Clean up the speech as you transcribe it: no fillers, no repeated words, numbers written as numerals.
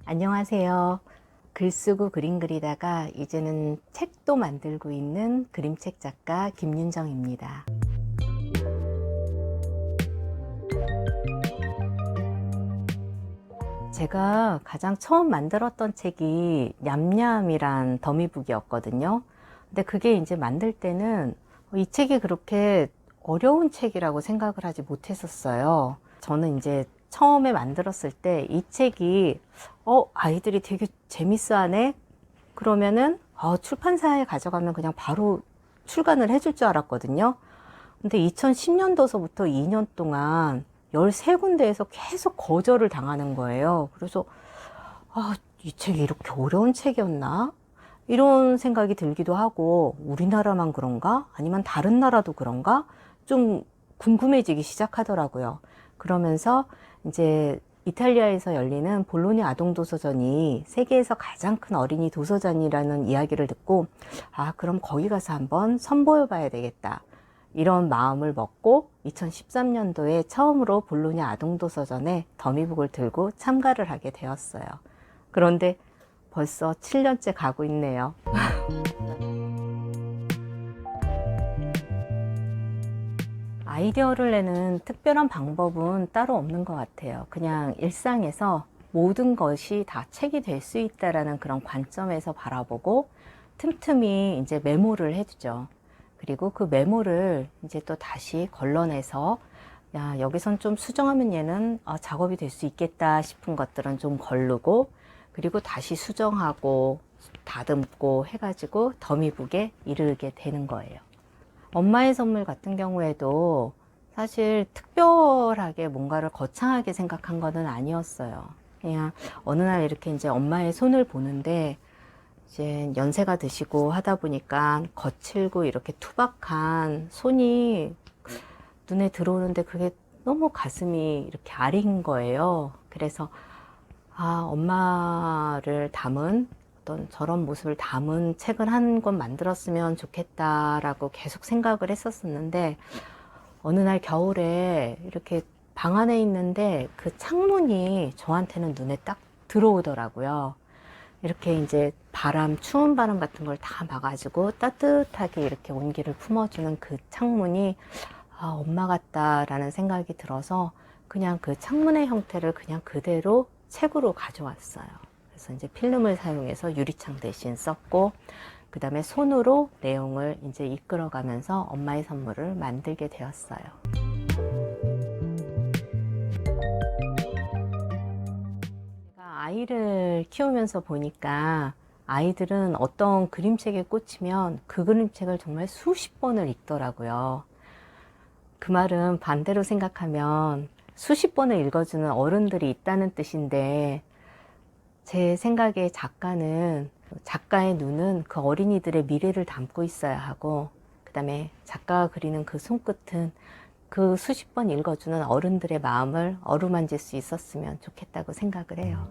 안녕하세요. 글 쓰고 그림 그리다가 이제는 책도 만들고 있는 그림책 작가 김윤정입니다. 제가 가장 처음 만들었던 책이 냠냠이란 더미북이었거든요. 근데 그게 이제 만들 때는 이 책이 그렇게 어려운 책이라고 생각을 하지 못했었어요. 저는 이제 처음에 만들었을 때 이 책이 아이들이 되게 재밌어 하네? 그러면은 출판사에 가져가면 그냥 바로 출간을 해줄 줄 알았거든요. 근데 2010년도서부터 2년 동안 13군데에서 계속 거절을 당하는 거예요. 그래서 이 책이 이렇게 어려운 책이었나? 이런 생각이 들기도 하고, 우리나라만 그런가? 아니면 다른 나라도 그런가? 좀 궁금해지기 시작하더라고요. 그러면서 이제 이탈리아에서 열리는 볼로냐 아동도서전이 세계에서 가장 큰 어린이 도서전이라는 이야기를 듣고, 그럼 거기 가서 한번 선보여 봐야 되겠다. 이런 마음을 먹고 2013년도에 처음으로 볼로냐 아동도서전에 더미북을 들고 참가를 하게 되었어요. 그런데 벌써 7년째 가고 있네요. 아이디어를 내는 특별한 방법은 따로 없는 것 같아요. 그냥 일상에서 모든 것이 다 책이 될 수 있다라는 그런 관점에서 바라보고 틈틈이 이제 메모를 해두죠. 그리고 그 메모를 이제 또 다시 걸러내서 여기선 좀 수정하면 얘는 작업이 될 수 있겠다 싶은 것들은 좀 걸르고, 그리고 다시 수정하고 다듬고 해가지고 더미북에 이르게 되는 거예요. 엄마의 선물 같은 경우에도 사실 특별하게 뭔가를 거창하게 생각한 거는 아니었어요. 그냥 어느 날 이렇게 이제 엄마의 손을 보는데, 이제 연세가 드시고 하다 보니까 거칠고 이렇게 투박한 손이 눈에 들어오는데 그게 너무 가슴이 이렇게 아린 거예요. 그래서 엄마를 담은 어떤 저런 모습을 담은 책을 한 권 만들었으면 좋겠다라고 계속 생각을 했었는데, 어느 날 겨울에 이렇게 방 안에 있는데 그 창문이 저한테는 눈에 딱 들어오더라고요. 이렇게 이제 추운 바람 같은 걸 다 막아주고 따뜻하게 이렇게 온기를 품어주는 그 창문이 엄마 같다라는 생각이 들어서 그냥 그 창문의 형태를 그냥 그대로 책으로 가져왔어요. 그래서 이제 필름을 사용해서 유리창 대신 썼고, 그 다음에 손으로 내용을 이제 이끌어가면서 엄마의 선물을 만들게 되었어요. 제가 아이를 키우면서 보니까 아이들은 어떤 그림책에 꽂히면 그 그림책을 정말 수십 번을 읽더라고요. 그 말은 반대로 생각하면 수십 번을 읽어주는 어른들이 있다는 뜻인데, 제 생각에 작가의 눈은 그 어린이들의 미래를 담고 있어야 하고, 그 다음에 작가가 그리는 그 손끝은 그 수십 번 읽어주는 어른들의 마음을 어루만질 수 있었으면 좋겠다고 생각을 해요.